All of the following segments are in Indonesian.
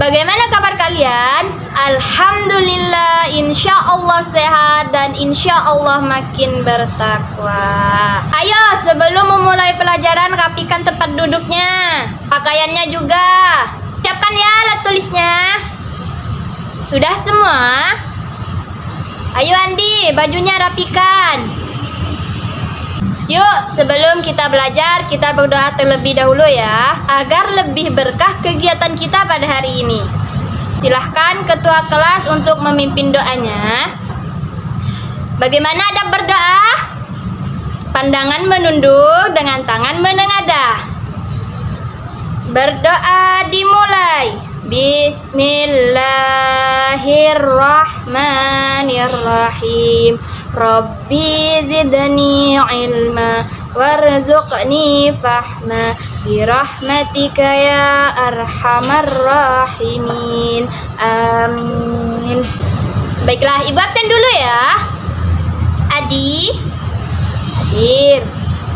Bagaimana kabar kalian? Alhamdulillah, insya Allah sehat dan insya Allah makin bertakwa. Ayo, sebelum memulai pelajaran, rapikan tempat duduknya, pakaiannya juga. Siapkan ya alat tulisnya. Sudah semua? Ayo Andi, bajunya rapikan. Yuk, sebelum kita belajar, kita berdoa terlebih dahulu ya, agar lebih berkah kegiatan kita pada hari ini. Silahkan ketua kelas untuk memimpin doanya. Bagaimana adab berdoa? Pandangan menunduk dengan tangan menengadah. Berdoa dimulai. Bismillahirrahmanirrahim. Rabbi zidni ilma warzuqni fahma birahmatika ya arhamar rahimin. Amin. Baiklah, Ibu absen dulu ya. Adi hadir.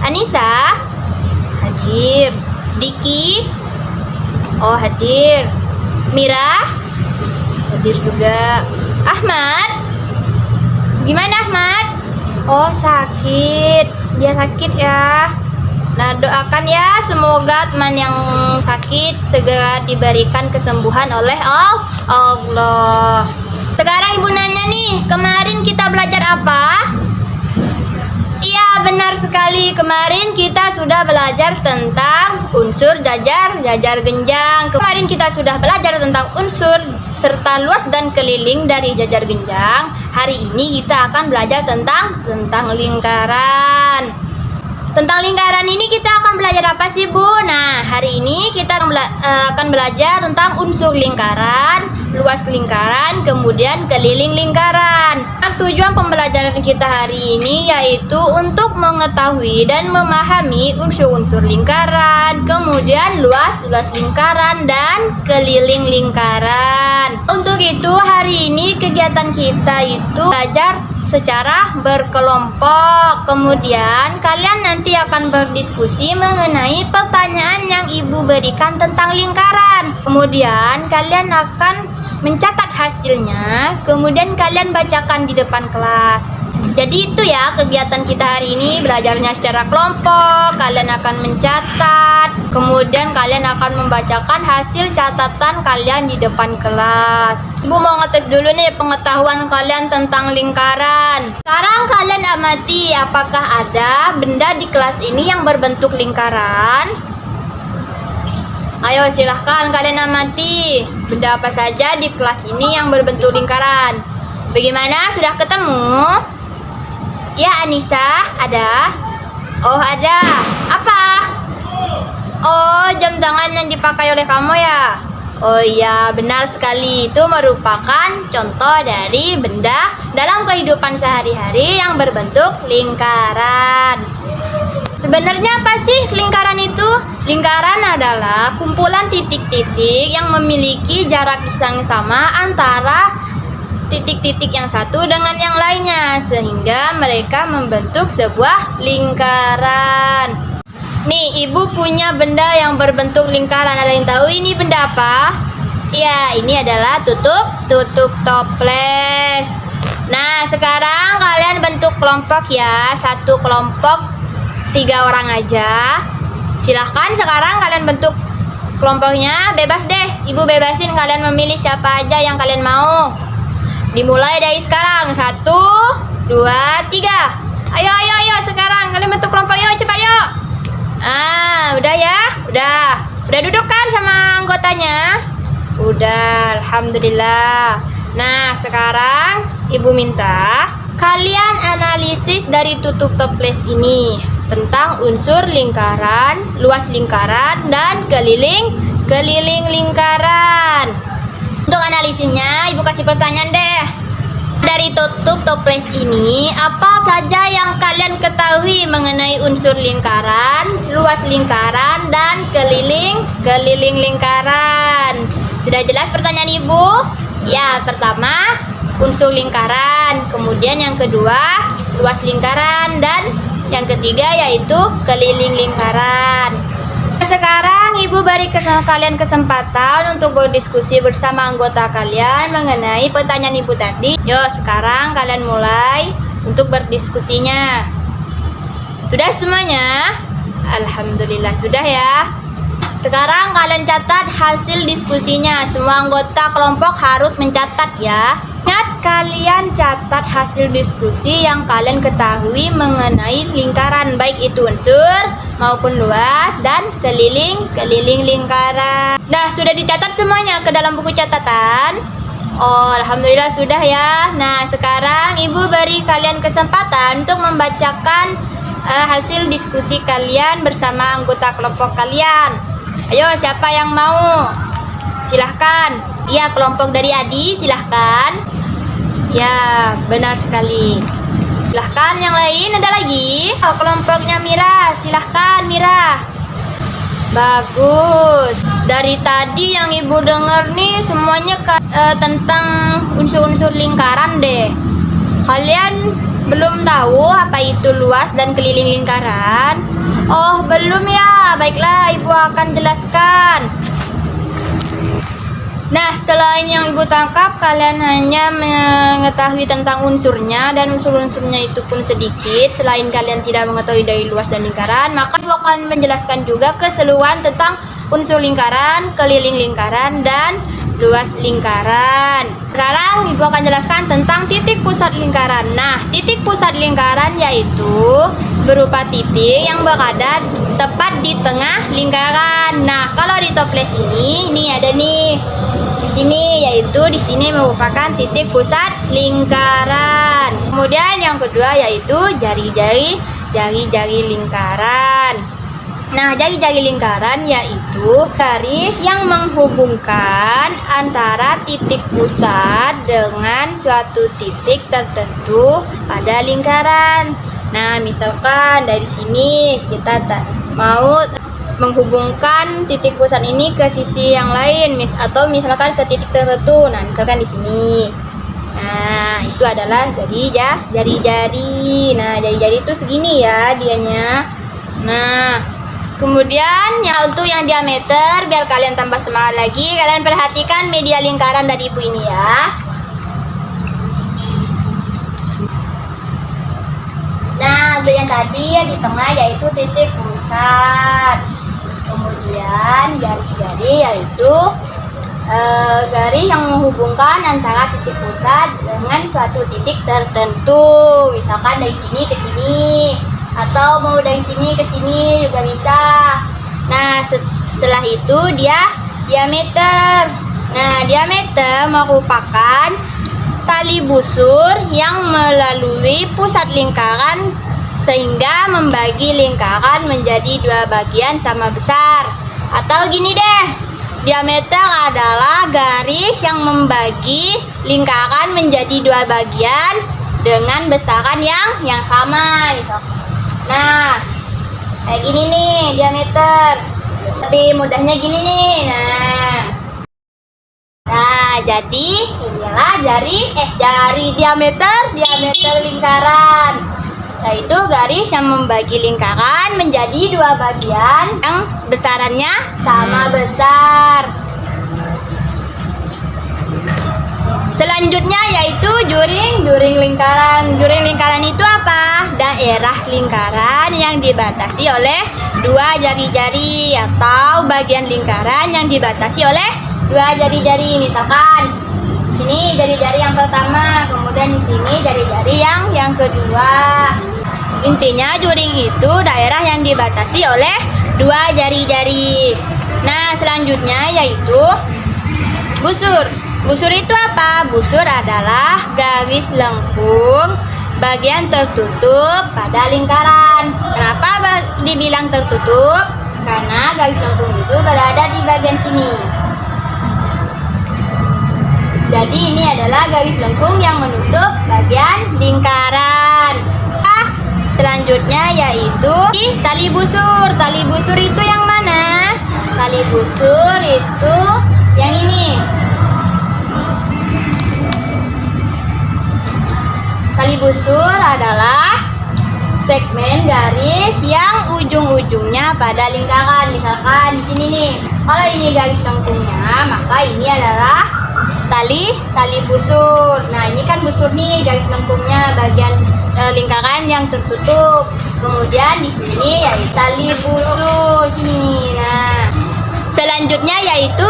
Anissa hadir. Diki hadir. Mira hadir juga. Ahmad, gimana Ahmad? Sakit. Dia sakit ya. Nah, doakan ya, semoga teman yang sakit segera diberikan kesembuhan oleh Allah. Sekarang Ibu nanya nih, kemarin kita belajar apa? Iya, benar sekali. Kemarin kita sudah belajar tentang unsur jajar genjang. Kemarin kita sudah belajar tentang unsur serta luas dan keliling dari jajar genjang. Hari ini kita akan belajar tentang lingkaran. Tentang lingkaran ini kita akan belajar apa sih Bu? Nah, hari ini kita akan belajar tentang unsur lingkaran, luas lingkaran, kemudian keliling lingkaran. Nah, tujuan pembelajaran kita hari ini yaitu untuk mengetahui dan memahami unsur-unsur lingkaran, kemudian luas lingkaran, dan keliling lingkaran. Untuk itu hari ini kegiatan kita itu belajar secara berkelompok. Kemudian kalian nanti akan berdiskusi mengenai pertanyaan yang Ibu berikan tentang lingkaran. Kemudian kalian akan mencatat hasilnya, kemudian kalian bacakan di depan kelas. Jadi itu ya kegiatan kita hari ini, belajarnya secara kelompok. Kalian akan mencatat, kemudian kalian akan membacakan hasil catatan kalian di depan kelas. Ibu mau ngetes dulu nih pengetahuan kalian tentang lingkaran. Sekarang kalian amati apakah ada benda di kelas ini yang berbentuk lingkaran. Ayo silahkan kalian amati benda apa saja di kelas ini yang berbentuk lingkaran. Bagaimana? Sudah ketemu? Ya Anissa, ada? Ada. Apa? Jam tangan yang dipakai oleh kamu ya? Iya, benar sekali. Itu merupakan contoh dari benda dalam kehidupan sehari-hari yang berbentuk lingkaran. Sebenarnya apa sih lingkaran itu? Lingkaran adalah kumpulan titik-titik yang memiliki jarak yang sama antara titik-titik yang satu dengan yang lainnya, sehingga mereka membentuk sebuah lingkaran. Nih, Ibu punya benda yang berbentuk lingkaran. Ada yang tahu ini benda apa? Ya, ini adalah tutup toples. Nah, sekarang kalian bentuk kelompok ya. Satu kelompok 3 orang aja. Silahkan sekarang kalian bentuk kelompoknya. Bebas deh, Ibu bebasin kalian memilih siapa aja yang kalian mau. Dimulai dari sekarang. 1, 2, 3. Ayo sekarang kalian bentuk kelompok, yuk cepat yuk. Udah ya? Udah duduk kan sama anggotanya? Udah, alhamdulillah. Nah, sekarang Ibu minta kalian analisis dari tutup toples ini tentang unsur lingkaran, luas lingkaran, dan keliling lingkaran. Untuk analisisnya, Ibu kasih pertanyaan deh. Dari tutup toples ini, apa saja yang kalian ketahui mengenai unsur lingkaran, luas lingkaran, dan keliling lingkaran? Sudah jelas pertanyaan Ibu? Ya, pertama unsur lingkaran, kemudian yang kedua luas lingkaran, dan yang ketiga yaitu keliling lingkaran. Sekarang Ibu beri kalian kesempatan untuk berdiskusi bersama anggota kalian mengenai pertanyaan Ibu tadi. Yuk, sekarang kalian mulai untuk berdiskusinya. Sudah semuanya? Alhamdulillah sudah ya. Sekarang kalian catat hasil diskusinya. Semua anggota kelompok harus mencatat ya. Ingat, kalian catat hasil diskusi yang kalian ketahui mengenai lingkaran, baik itu unsur maupun luas dan keliling lingkaran. Nah, sudah dicatat semuanya ke dalam buku catatan? Oh, alhamdulillah sudah ya. Nah, sekarang Ibu beri kalian kesempatan untuk membacakan hasil diskusi kalian bersama anggota kelompok kalian. Ayo, siapa yang mau? Silahkan. Iya, kelompok dari Adi, silahkan. Ya, benar sekali. Silahkan, yang lain ada lagi? Oh, kelompoknya Mira, silahkan Mira. Bagus. Dari tadi yang Ibu dengar nih semuanya tentang unsur-unsur lingkaran deh. Kalian belum tahu apa itu luas dan keliling lingkaran? Oh, belum ya? Baiklah, Ibu akan jelaskan. Nah, selain yang Ibu tangkap, kalian hanya mengetahui tentang unsurnya dan unsur-unsurnya itu pun sedikit. Selain kalian tidak mengetahui dari luas dan lingkaran, maka Ibu akan menjelaskan juga keseluruhan tentang unsur lingkaran, keliling lingkaran, dan luas lingkaran. Sekarang Ibu akan jelaskan tentang titik pusat lingkaran. Nah, titik pusat lingkaran yaitu berupa titik yang berada tepat di tengah lingkaran. Nah, kalau di toples ini ada nih di sini, yaitu di sini merupakan titik pusat lingkaran. Kemudian yang kedua yaitu jari-jari lingkaran. Nah, jari-jari lingkaran yaitu garis yang menghubungkan antara titik pusat dengan suatu titik tertentu pada lingkaran. Nah, misalkan dari sini kita mau menghubungkan titik pusat ini ke sisi yang lain, atau misalkan ke titik tertentu. Nah, misalkan di sini. Nah, itu adalah jari-jari. Nah, jari-jari itu segini ya dianya. Nah, kemudian untuk yang diameter, biar kalian tambah semangat lagi, kalian perhatikan media lingkaran dari Ibu ini ya. Nah, untuk yang tadi ya di tengah yaitu titik pusat. Kemudian jari-jari yaitu garis yang menghubungkan antara titik pusat dengan suatu titik tertentu. Misalkan dari sini ke sini, atau mau dari sini ke sini juga bisa. Nah, setelah itu dia diameter. Nah, diameter merupakan tali busur yang melalui pusat lingkaran sehingga membagi lingkaran menjadi dua bagian sama besar. Atau gini deh, diameter adalah garis yang membagi lingkaran menjadi dua bagian dengan besaran yang sama gitu. Nah, kayak gini nih diameter. Tapi mudahnya gini nih. Nah, jadi inilah jari diameter lingkaran. Yaitu garis yang membagi lingkaran menjadi dua bagian yang besarannya sama besar. Selanjutnya yaitu juring lingkaran. Juring lingkaran itu apa? Daerah lingkaran yang dibatasi oleh dua jari-jari, atau bagian lingkaran yang dibatasi oleh dua jari-jari. Misalkan di sini jari-jari yang pertama, kemudian di sini jari-jari yang kedua. Intinya juring itu daerah yang dibatasi oleh dua jari-jari. Nah, selanjutnya yaitu busur. Busur itu apa? Busur adalah garis lengkung bagian tertutup pada lingkaran. Kenapa dibilang tertutup? Karena garis lengkung itu berada di bagian sini. Jadi ini adalah garis lengkung yang menutup bagian lingkaran. Selanjutnya yaitu tali busur. Tali busur itu yang mana? Tali busur itu yang ini. Tali busur adalah segmen garis yang ujung-ujungnya pada lingkaran. Misalkan di sini nih, kalau ini garis lengkungnya, maka ini adalah tali busur. Nah, ini kan busur nih, garis lengkungnya bagian lingkaran yang tertutup. Kemudian di sini yaitu tali busur sini. Nah, selanjutnya yaitu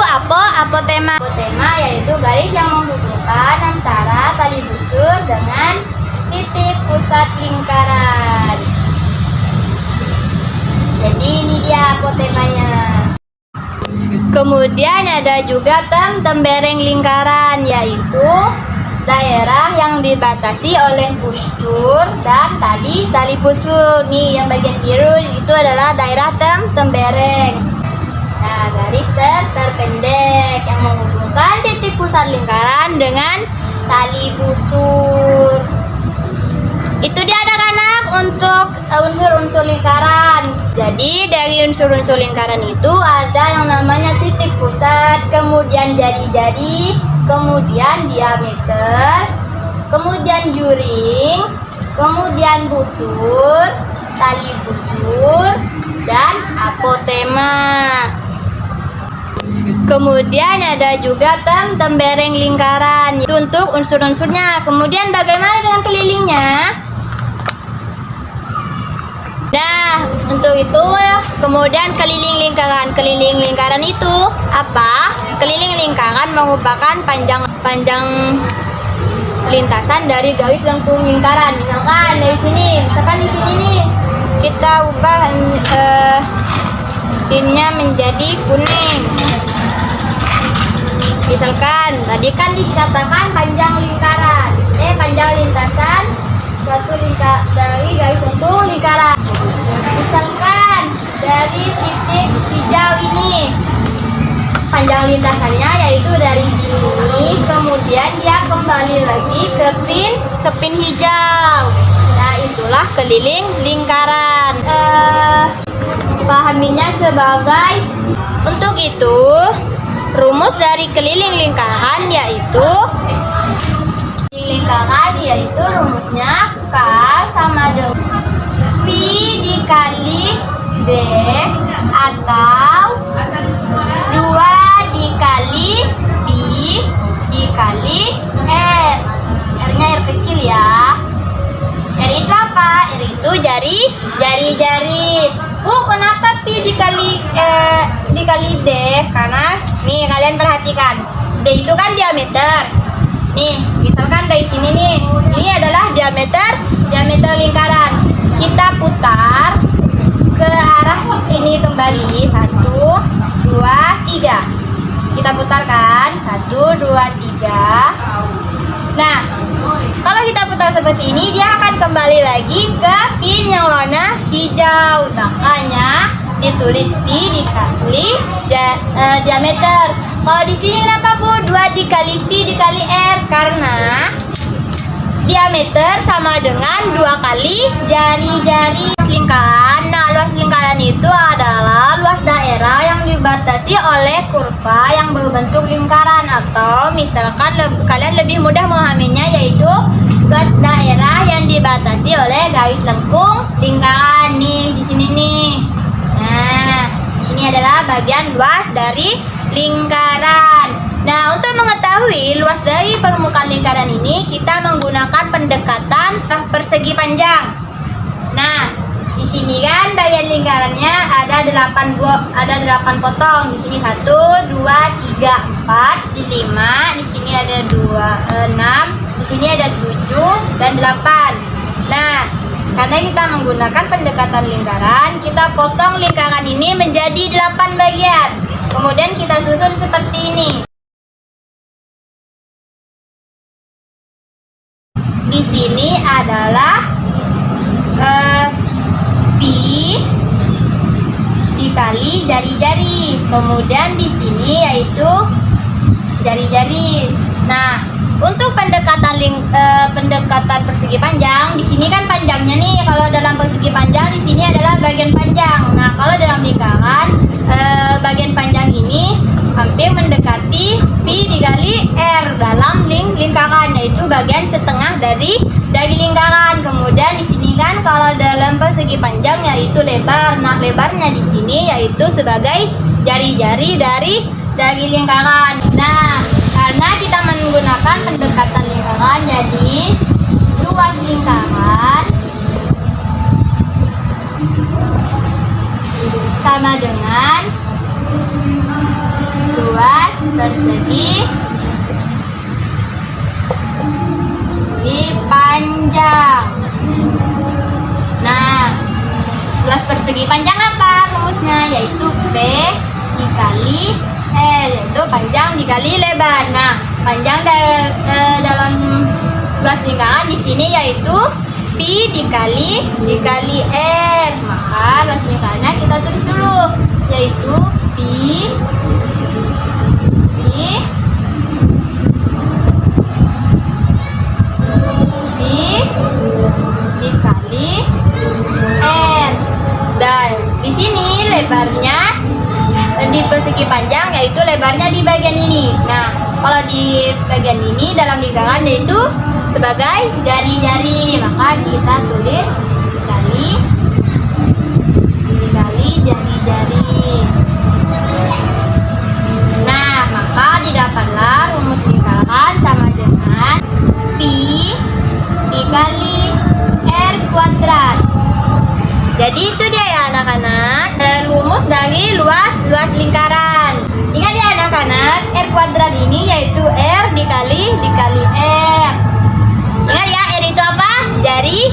apotema. Apotema yaitu garis yang menghubungkan antara tali busur dengan titik pusat lingkaran. Jadi ini dia apotemanya. Kemudian ada juga tembereng lingkaran, yaitu daerah yang dibatasi oleh busur dan tali busur. Nih yang bagian biru itu adalah daerah tembereng. Nah, garis terpendek yang menghubungkan titik pusat lingkaran dengan tali busur. Itu dia anak-anak untuk unsur-unsur lingkaran. Jadi dari unsur-unsur lingkaran itu ada yang namanya titik pusat, kemudian jari-jari, kemudian diameter, kemudian juring, kemudian busur, tali busur, dan apotema. Kemudian ada juga tembereng lingkaran. Itu untuk unsur-unsurnya. Kemudian bagaimana dengan kelilingnya? Nah, untuk itu kemudian keliling lingkaran. Keliling lingkaran itu apa? Keliling lingkaran merupakan panjang lintasan dari garis lengkung lingkaran. Misalkan dari sini, di sini nih kita ubah pinnya menjadi kuning. Misalkan tadi kan dikatakan panjang lingkaran, panjang lintasan suatu dari garis lengkung lingkaran. Misalkan dari titik hijau ini, panjang lintasannya yaitu dari sini, kemudian dia kembali lagi ke pin hijau. Nah, itulah keliling lingkaran. Pahaminya sebagai untuk itu. Rumus dari keliling lingkaran yaitu rumusnya K sama dengan P dikali D atau 2 dikali P dikali R. R-nya R kecil ya. R itu apa? R itu jari-jari. Bu, kenapa P dikali D? Karena nih kalian perhatikan, D itu kan diameter. Nih, misalkan dari sini nih, ini adalah diameter lingkaran. Kita putar ke arah ini kembali. 1, 2, 3. Kita putarkan 1, 2, 3. Nah, kalau kita putar seperti ini, dia akan kembali lagi ke pin yang warna hijau. Makanya ditulis P dikali diameter. Kalau di sini kenapa Bu? 2 dikali P dikali R, karena diameter sama dengan 2 kali jari-jari lingkaran. Nah, luas lingkaran itu adalah luas daerah yang dibatasi oleh kurva yang berbentuk lingkaran, atau misalkan kalian lebih mudah memahaminya yaitu luas daerah yang dibatasi oleh garis lengkung lingkaran. Nih di sini nih. Nah, di sini adalah bagian luas dari lingkaran. Nah, untuk mengetahui luas dari permukaan lingkaran ini, kita menggunakan pendekatan persegi panjang. Nah, di sini kan bagian lingkarannya ada 8 potong. Di sini 1, 2, 3, 4, di 5, di sini ada 6, di sini ada 7 dan 8. Nah, karena kita menggunakan pendekatan lingkaran, kita potong lingkaran ini menjadi 8 bagian. Kemudian kita susun seperti ini. Di sini adalah P dikali jari-jari. Kemudian di sini yaitu jari-jari. Nah, untuk pendekatan persegi panjang, di sini kan panjangnya nih. Kalau dalam persegi panjang di sini adalah bagian panjang. Nah, kalau dalam lingkaran bagian panjang ini hampir mendekati P dikali R dalam lingkaran, yaitu bagian setengah dari lingkaran. Kemudian di sini kan kalau dalam persegi panjang yaitu lebar. Nah, lebarnya di sini yaitu sebagai jari-jari dari lingkaran. Nah, karena kita menggunakan pendekatan lingkaran, jadi luas lingkaran sama dengan luas persegi panjang. Nah, luas persegi panjang apa rumusnya? Yaitu P dikali L, yaitu panjang dikali lebar. Nah, panjang dalam luas lingkaran di sini yaitu pi dikali R. Maka luas lingkarannya kita tulis dulu, yaitu pi dikali R. Dan di sini lebarnya di persegi panjang yaitu lebarnya di bagian ini. Nah, kalau di bagian ini dalam lingkaran yaitu sebagai jari-jari, maka kita tulis dikali jari-jari. Nah, maka didapatlah rumus lingkaran sama dengan pi dikali R kuadrat. Jadi itu dia ya anak-anak, rumus dari luas lingkaran. Ingat ya anak-anak, R kuadrat ini yaitu R dikali R. Ingat ya, R itu apa? Jari.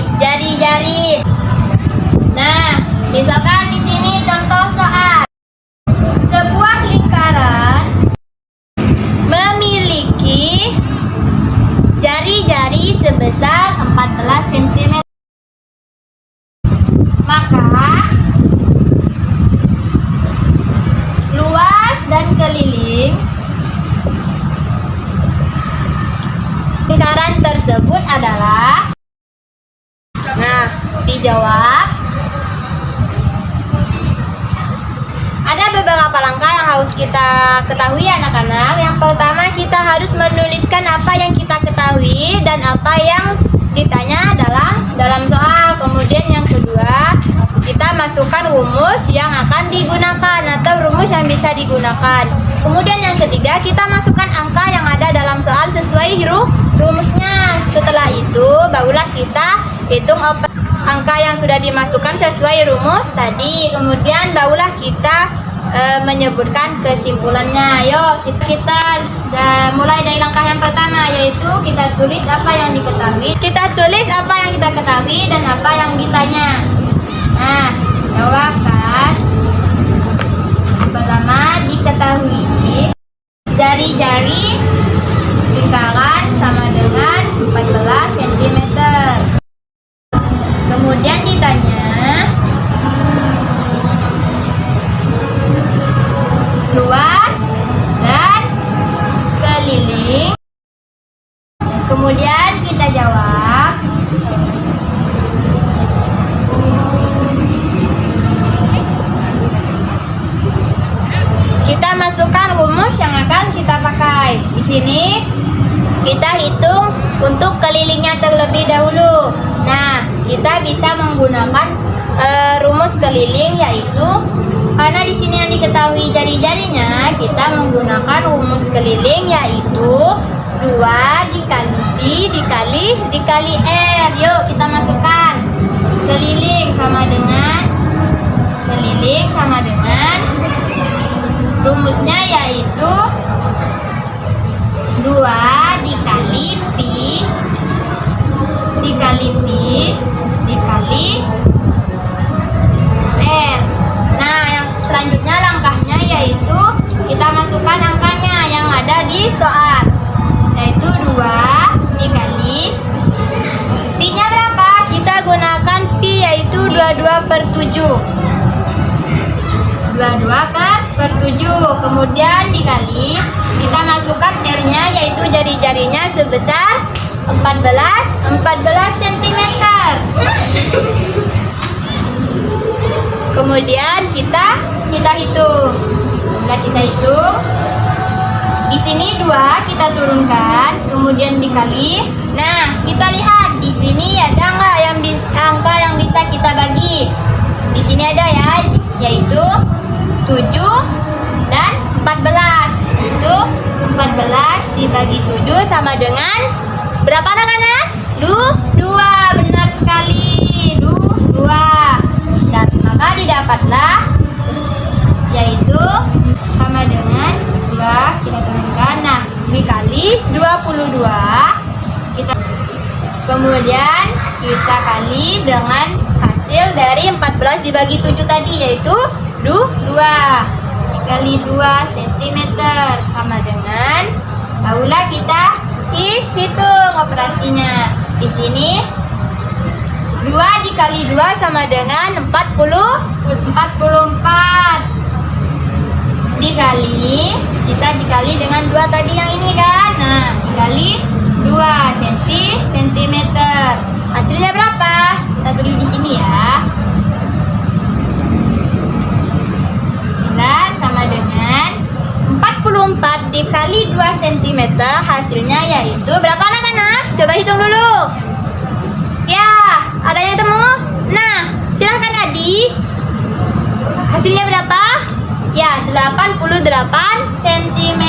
Nah, misalkan di sini contoh soal. Sebuah lingkaran memiliki jari-jari sebesar 14 cm. Maka luas dan keliling lingkaran tersebut adalah. Nah, dijawab. Ada beberapa langkah yang harus kita ketahui anak-anak. Yang pertama, kita harus menuliskan apa yang kita ketahui dan apa yang ditanya dalam soal. Kemudian yang kedua, kita masukkan rumus yang akan digunakan atau rumus yang bisa digunakan. Kemudian yang ketiga, kita masukkan angka yang ada dalam soal sesuai rumusnya. Setelah itu barulah kita hitung angka yang sudah dimasukkan sesuai rumus tadi. Kemudian barulah kita menyebutkan kesimpulannya. Yuk kita mulai dari langkah yang pertama, yaitu kita tulis apa yang diketahui. Kita tulis apa yang kita ketahui dan apa yang ditanya. Nah, jawaban pertama diketahui jari-jari lingkaran sama dengan 14 cm. Kemudian ditanya luas dan keliling. Kemudian kita jawab. Kita masukkan rumus yang akan kita pakai. Di sini kita hitung untuk kelilingnya terlebih dahulu. Nah, kita bisa menggunakan rumus keliling, yaitu karena di sini yang diketahui jari-jarinya, kita menggunakan rumus keliling yaitu 2 dikali pi dikali R. Yuk kita masukkan. Keliling sama dengan rumusnya yaitu 2 dikali pi dikali R. Nah, yang selanjutnya langkahnya yaitu kita masukkan angkanya yang ada di soal, yaitu 2 dikali pi-nya berapa? Kita gunakan pi yaitu 22/7. 22/7. Kemudian dikali, kita masukkan R-nya yaitu jari-jarinya sebesar 14 cm. Kemudian kita hitung. Sudah kita hitung Di sini 2 kita turunkan, kemudian dikali. Nah, kita lihat di sini ada nggak angka yang bisa kita bagi? Di sini ada ya, yaitu 7 dan 14. Itu 14 dibagi 7 sama dengan berapa anak-anak? 2. Benar sekali. 2. Dan maka didapatlah yaitu sama dengan 2 kita turunkan. Nah, dikali 22 kita kemudian kita kali dengan hasil dari 14 dibagi 7 tadi yaitu 2 dikali 2 cm sama dengan, tahulah kita hitung operasinya. Di sini 2 dikali 2 sama dengan 44 dikali, sisa dikali dengan 2 tadi yang ini kan. Nah, dikali 2 cm. Hasilnya berapa? Kita tulis di sini ya. Nah, sama dengan 44 dikali 2 cm, hasilnya yaitu berapa anak-anak? Coba hitung dulu. Ya, ada yang temu? Nah, silahkan Adi. Hasilnya berapa? Ya, 88 cm.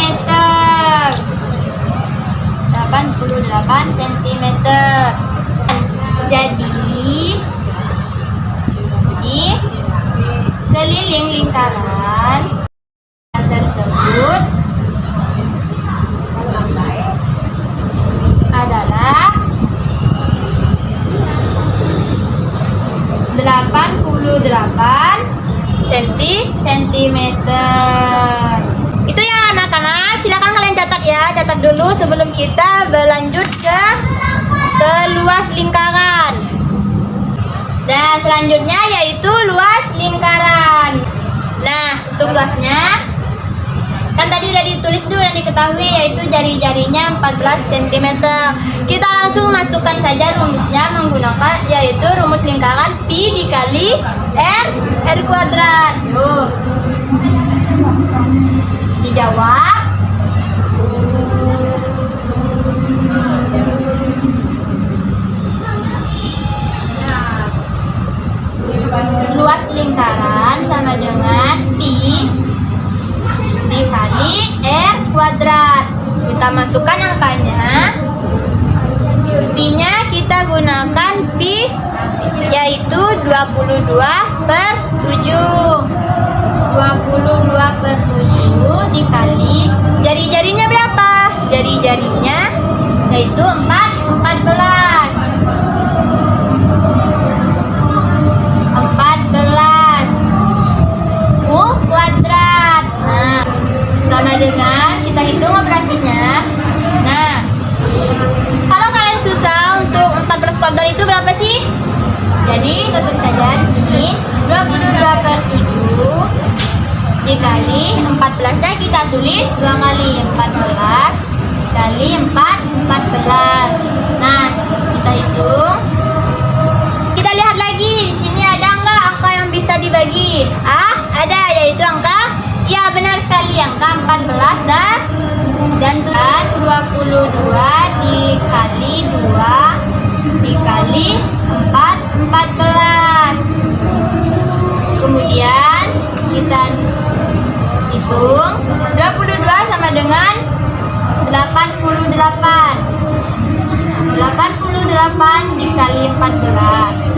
88 cm. Jadi keliling lingkaran tersebut adalah 88 cm. Itu ya anak-anak, silakan kalian catat ya, catat dulu sebelum kita berlanjut ke luas lingkaran. Dan selanjutnya yaitu luas lingkaran. Nah, untuk luasnya kan tadi udah ditulis tuh yang diketahui yaitu jari-jarinya 14 cm. Kita langsung masukkan saja rumusnya menggunakan yaitu rumus lingkaran pi dikali r kuadrat. Yuk, dijawab. Luas lingkaran sama dengan pi dikali r kuadrat. Kita masukkan angkanya. Pi-nya kita gunakan pi yaitu 22/7. 22/7 dikali jari-jarinya berapa? Jari-jarinya yaitu 14 kuadrat. Nah, sama dengan kita hitung operasinya. Nah, kalau kalian susah untuk 14 kuadrat itu berapa sih? Jadi tutup saja di sini 22/7 dikali 14-nya kita tulis 2 kali 14 dikali 14. Nah, kita hitung. Kita lihat lagi di sini ada nggak angka yang bisa dibagi? Ada, yaitu angka, ya benar sekali, angka 14 dan 22 dikali 2 dikali 14. Kemudian kita hitung 22 sama dengan 88 dikali 14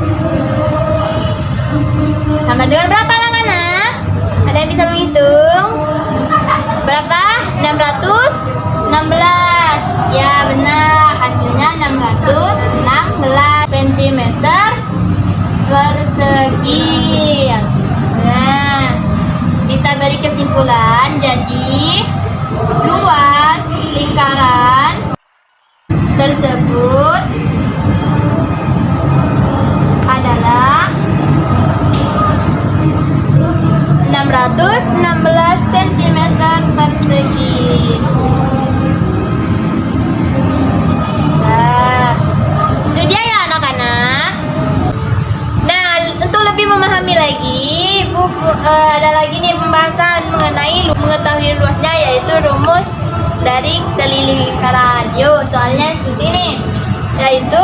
sama dengan berapa anak-anak? Ada yang bisa menghitung? Berapa? 616. Ya benar, hasilnya 616 cm persegi. Nah, kita beri kesimpulan. Jadi luas lingkaran tersebut adalah 616 cm persegi. Nah, itu dia ya anak-anak. Nah, untuk lebih memahami lagi, ada lagi nih pembahasan mengenai mengetahui luasnya, yaitu rumus dari keliling lingkaran. Yuk, soalnya seperti ini, yaitu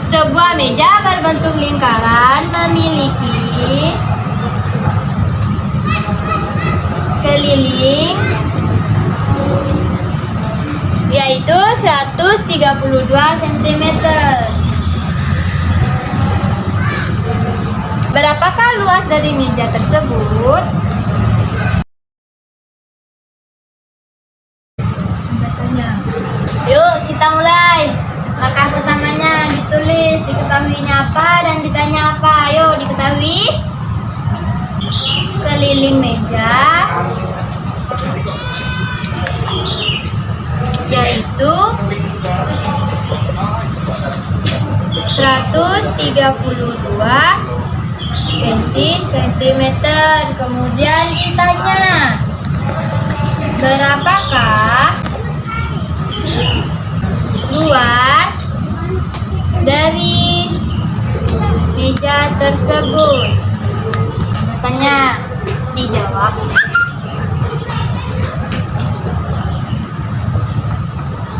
sebuah meja berbentuk lingkaran memiliki keliling yaitu 132 cm. Berapakah luas dari meja tersebut? Yuk, kita mulai. Langkah pertamanya ditulis, diketahuinya apa dan ditanya apa. Ayo diketahui. Keliling meja yaitu 132 cm. Kemudian ditanya, berapakah luas dari meja tersebut? Tanya, dijawab.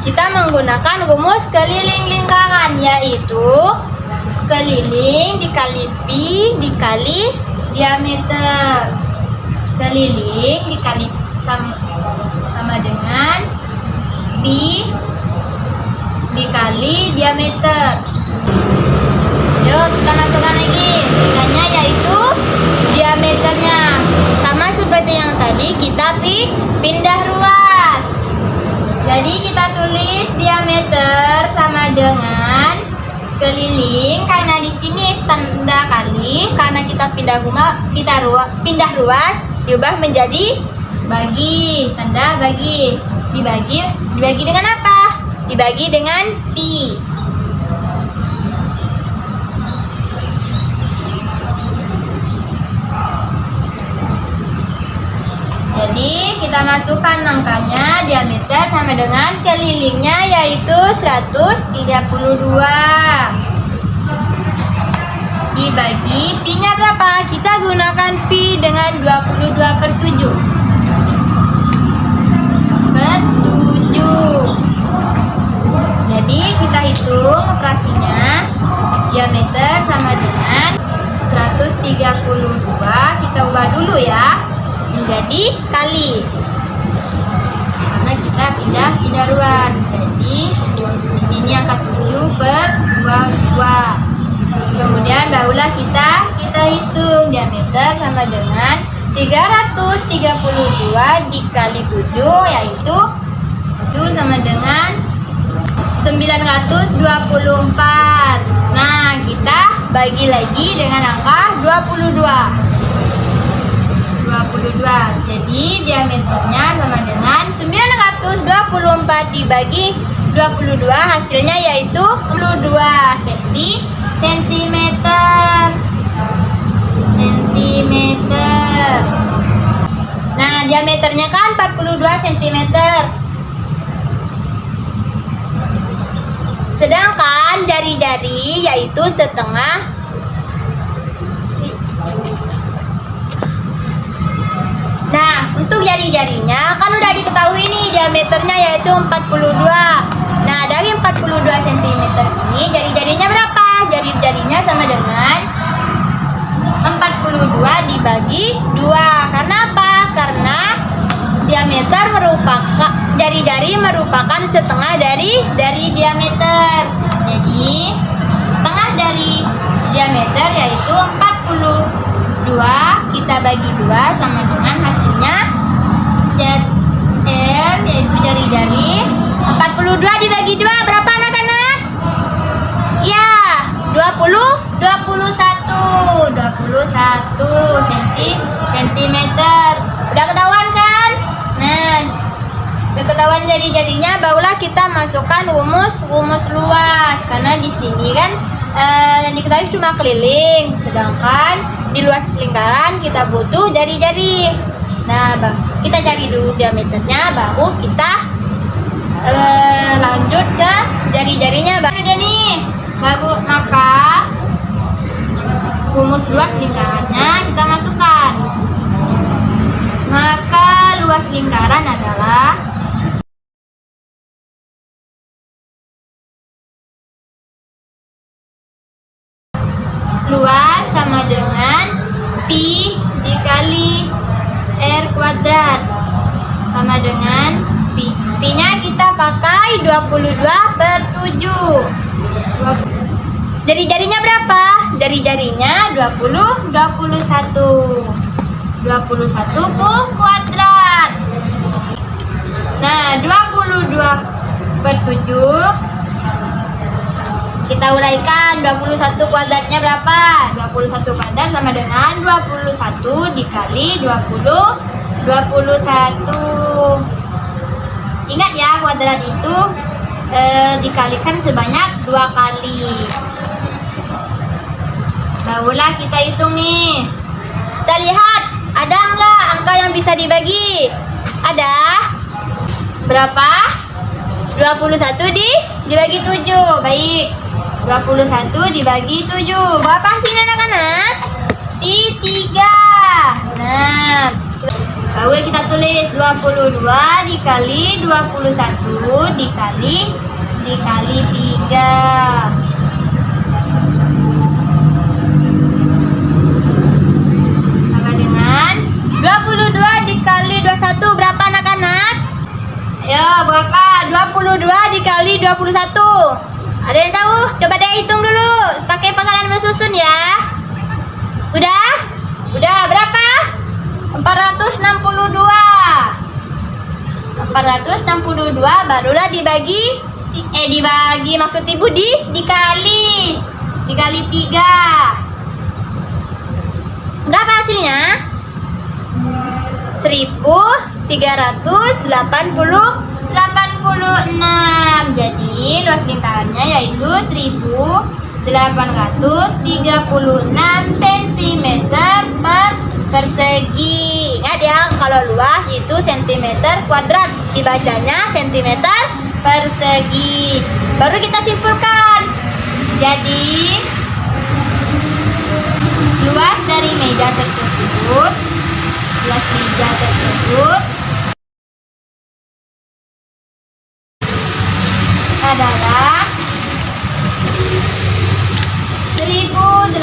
Kita menggunakan rumus keliling lingkaran, yaitu keliling dikali pi dikali diameter. Keliling dikali sama dengan pi dikali diameter. Yuk, kita masukkan lagi. Ditanya yaitu diameternya. Sama seperti yang tadi, kita pindah ruas. Jadi kita tulis diameter sama dengan keliling, karena di sini tanda kali, karena kita pindah ruas diubah menjadi bagi, tanda bagi. Dibagi dengan apa? Dibagi dengan pi. Jadi kita masukkan angkanya, diameter sama dengan kelilingnya yaitu 132. Dibagi pi-nya berapa? Kita gunakan pi dengan 22/7. Jadi kita hitung operasinya, diameter sama dengan 132. Kita ubah dulu ya menjadi kali, karena kita pindah ruas. Jadi di sini angka 7/22. Kemudian barulah kita hitung diameter sama dengan 332 dikali 7, yaitu 7 sama dengan 924. Nah, kita bagi lagi dengan angka 22. Jadi diameternya sama dengan 924 dibagi 22, hasilnya yaitu 42 cm. Nah, diameternya kan 42 cm. Sedangkan jari-jari yaitu setengah. Nah, untuk jari-jarinya kan udah diketahui nih, diameternya yaitu 42. Nah, dari 42 cm ini jari-jarinya berapa? Jari-jarinya sama dengan 42 dibagi 2. Karena apa? Karena diameter merupakan, jari-jari merupakan setengah dari diameter. Jadi setengah dari diameter yaitu 42, kita bagi 2 sama dengan hasilnya R, yaitu jari-jari. 42 dibagi 2 berapa anak-anak? Ya, 21 cm. Udah ketahuan kan? Nah, udah ketahuan jari-jarinya, barulah kita masukkan rumus luas. Karena di sini kan yang diketahui cuma keliling, sedangkan di luas lingkaran kita butuh jari-jari. Nah, kita cari dulu diameternya, baru kita lanjut ke jari-jarinya. Udah nih, baru maka rumus luas lingkarannya kita masukkan. Maka luas lingkaran adalah dengan pi. Pi-nya kita pakai 22/7. Jari-jarinya berapa? Jari-jarinya 20, 21. 21 kuadrat. Nah, 22/7 kita uraikan. 21 kuadratnya berapa? 21 kuadrat sama dengan 21 dikali 20, 21. Ingat ya, kuadrat itu dikalikan sebanyak 2 kali. Barulah kita hitung nih. Kita lihat, ada nggak angka yang bisa dibagi? Ada. Berapa? 21 dibagi 7. Baik. 21 dibagi 7. Berapa hasilnya anak-anak? 3. Nah, baru kita tulis 22 dikali 21 dikali 3. Sama dengan 22 dikali 21 berapa anak-anak? Ayo, berapa? 22 dikali 21. Ada yang tahu? Coba deh hitung dulu. Pakai pangkalan bersusun ya. Udah? Udah berapa? 462. 462 barulah dibagi maksud ibu dikali 3. Berapa hasilnya? 1386. Jadi luas lingkarannya yaitu 1836 cm persegi. Ingat ya, kalau luas itu cm kuadrat, dibacanya cm persegi. Baru kita simpulkan. Jadi luas dari meja tersebut adalah 1836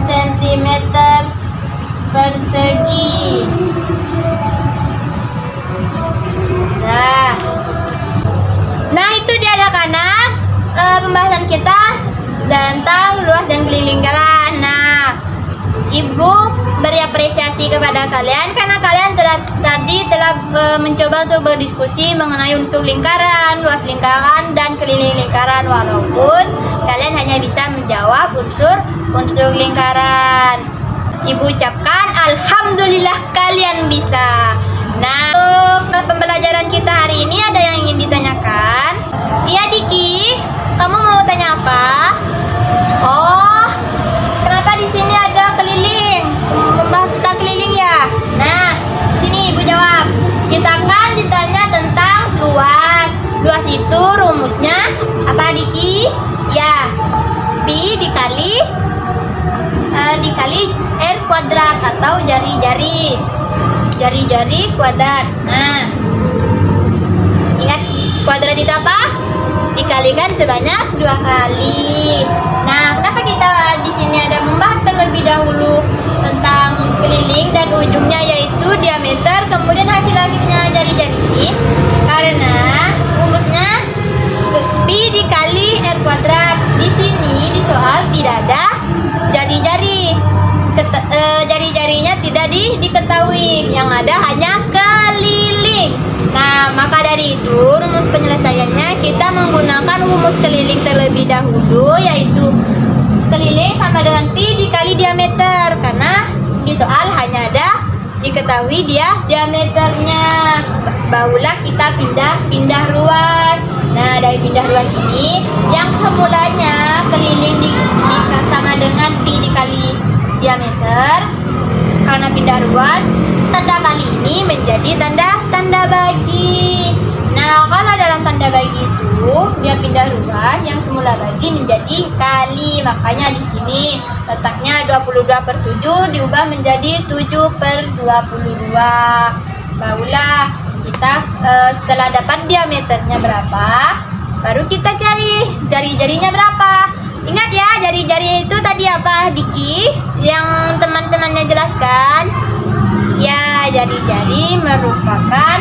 cm persegi. Nah, itu dia anak-anak pembahasan kita tentang luas dan keliling lingkaran. Nah, ibu beri apresiasi kepada kalian karena kalian telah mencoba untuk berdiskusi mengenai unsur lingkaran, luas lingkaran, dan keliling lingkaran, walaupun kalian hanya bisa menjawab unsur lingkaran. Ibu ucapkan alhamdulillah kalian bisa. Nah, untuk pembelajaran kita hari ini ada yang ingin ditanyakan? Iya Diki, kamu mau tanya apa? Oh, kenapa di sini ada keliling? Membahas tentang keliling ya? Nah, sini ibu jawab. Kita akan ditanya tentang luas. Luas itu rumusnya apa Diki? Ya, pi dikali r kuadrat atau jari-jari kuadrat. Nah, ingat kuadrat itu apa? Dikalikan sebanyak 2 kali. Nah, kenapa kita di sini ada membahas terlebih dahulu tentang keliling dan ujungnya yaitu diameter, kemudian hasil akhirnya jari-jari? Karena rumusnya pi dikali r kuadrat. Di sini di soal tidak ada jari-jari. Jari-jarinya tidak diketahui, yang ada hanya keliling. Nah, maka dari itu rumus penyelesaiannya kita menggunakan rumus keliling terlebih dahulu, yaitu keliling sama dengan pi dikali diameter, karena di soal hanya ada diketahui diameternya. Barulah kita pindah ruas. Nah, dari pindah ruas ini yang semulanya keliling sama dengan pi dikali diameter, karena pindah ruas tanda kali ini menjadi tanda bagi. Nah, kalau dalam tanda bagi itu dia pindah ruas, yang semula bagi menjadi kali, makanya di sini letaknya 22/7 diubah menjadi 7/22. Barulah kita setelah dapat diameternya berapa, baru kita cari jari-jarinya berapa. Ingat ya, jari-jari itu tadi apa Diki? Yang teman-temannya jelaskan? Ya, jari-jari merupakan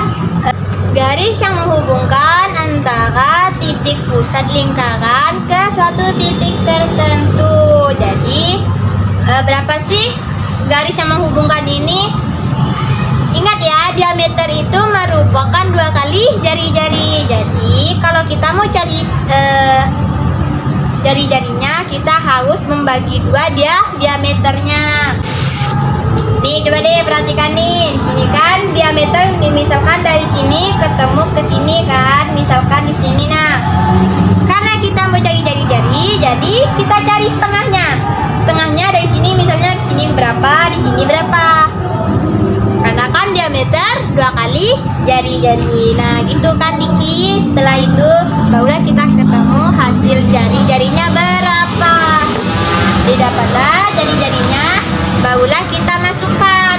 garis yang menghubungkan antara titik pusat lingkaran ke suatu titik tertentu. Jadi berapa sih garis yang menghubungkan ini? Ingat ya, diameter itu merupakan 2 kali jari-jari. Jadi kalau kita mau cari jari-jarinya, kita harus membagi 2 diameternya. Nih coba deh perhatikan nih, di sini kan diameter misalkan dari sini ketemu ke sini kan, misalkan di sini. Nah, karena kita mau cari jari-jari, jadi kita cari setengahnya. Setengahnya dari sini, misalnya di sini berapa, di sini berapa? Karena kan diameter 2 kali jari-jari. Nah gitu kan Diki. Setelah itu barulah kita ketemu hasil jari-jarinya berapa. Didapatlah jari-jarinya, barulah kita masukkan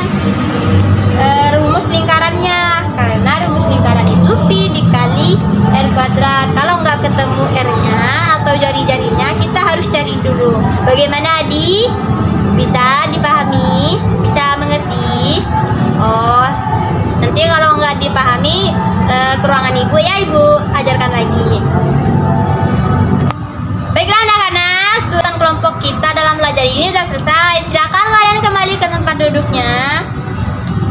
rumus lingkarannya. Karena rumus lingkaran itu pi dikali r kuadrat. Kalau nggak ketemu r-nya atau jari-jarinya, kita harus cari dulu. Bagaimana Adi? Bisa dipahami? Bisa mengerti? Oh, nanti kalau nggak dipahami ke ruangan ibu ya, ibu ajarkan lagi. Baiklah anak-anak, tujuan kelompok kita dalam belajar ini sudah selesai. Silakan kalian kembali ke tempat duduknya.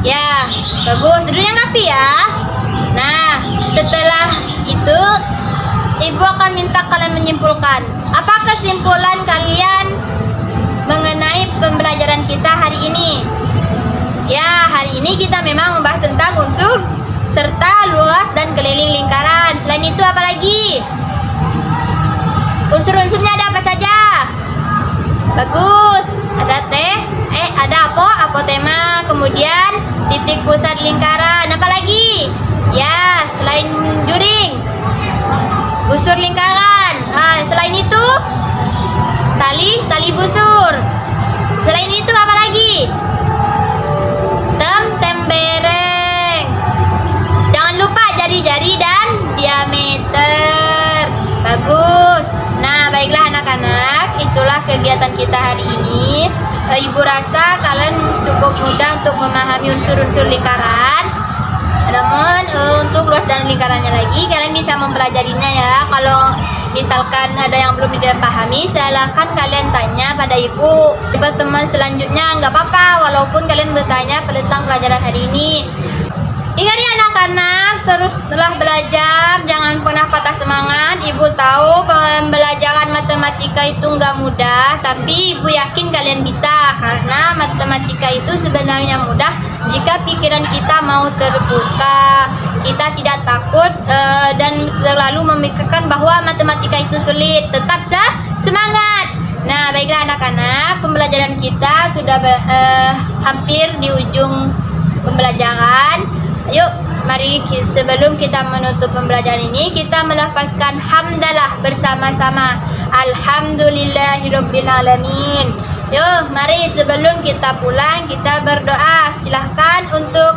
Ya, bagus, duduknya rapi ya. Nah, setelah itu ibu akan minta kalian menyimpulkan. Apa kesimpulan kalian mengenai pembelajaran kita hari ini? Ya, hari ini kita memang membahas tentang unsur serta luas dan keliling lingkaran. Selain itu apa lagi? Unsur-unsurnya ada apa saja? Bagus. Ada ada apotema, kemudian titik pusat lingkaran. Apa lagi? Ya, selain juring, busur lingkaran. Selain itu tali busur. Selain itu apa lagi? Tembereng. Jangan lupa jari-jari dan diameter. Bagus. Nah, baiklah anak-anak, itulah kegiatan kita hari ini. Ibu rasa kalian cukup mudah untuk memahami unsur-unsur lingkaran. Namun untuk luas dan lingkarannya lagi, kalian bisa mempelajarinya ya. Kalau misalkan ada yang belum dipahami, silakan kalian tanya pada ibu. Di pertemuan selanjutnya nggak apa-apa, walaupun kalian bertanya tentang pelajaran hari ini. Ingat ya anak-anak, teruslah belajar, jangan pernah patah semangat. Ibu tahu pembelajaran matematika itu nggak mudah, tapi ibu yakin kalian bisa. Karena matematika itu sebenarnya mudah jika pikiran kita mau terbuka. Kita tidak takut dan terlalu memikirkan bahwa matematika itu sulit. Tetap semangat. Nah, baiklah anak-anak, pembelajaran kita sudah hampir di ujung pembelajaran. Yuk, mari sebelum kita menutup pembelajaran ini, kita melafazkan hamdalah bersama-sama. Alhamdulillahirabbil alamin. Yuk, mari sebelum kita pulang kita berdoa. Silahkan untuk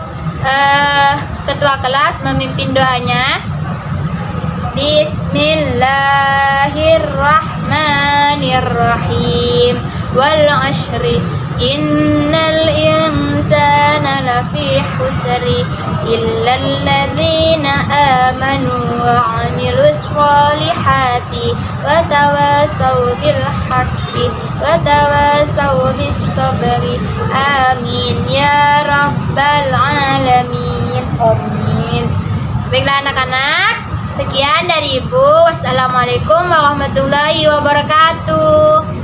ketua kelas memimpin doanya. Bismillahirrahmanirrahim. Wal 'ashri innal insana lafi khusri illal ladzina amanu wa 'amilus sholihati wa tawasaw bil haqqi wa tawasaw bis sabri. Amin ya rabbal alamin. Amin. Baiklah anak-anak, sekian dari Ibu. Wassalamualaikum warahmatullahi wabarakatuh.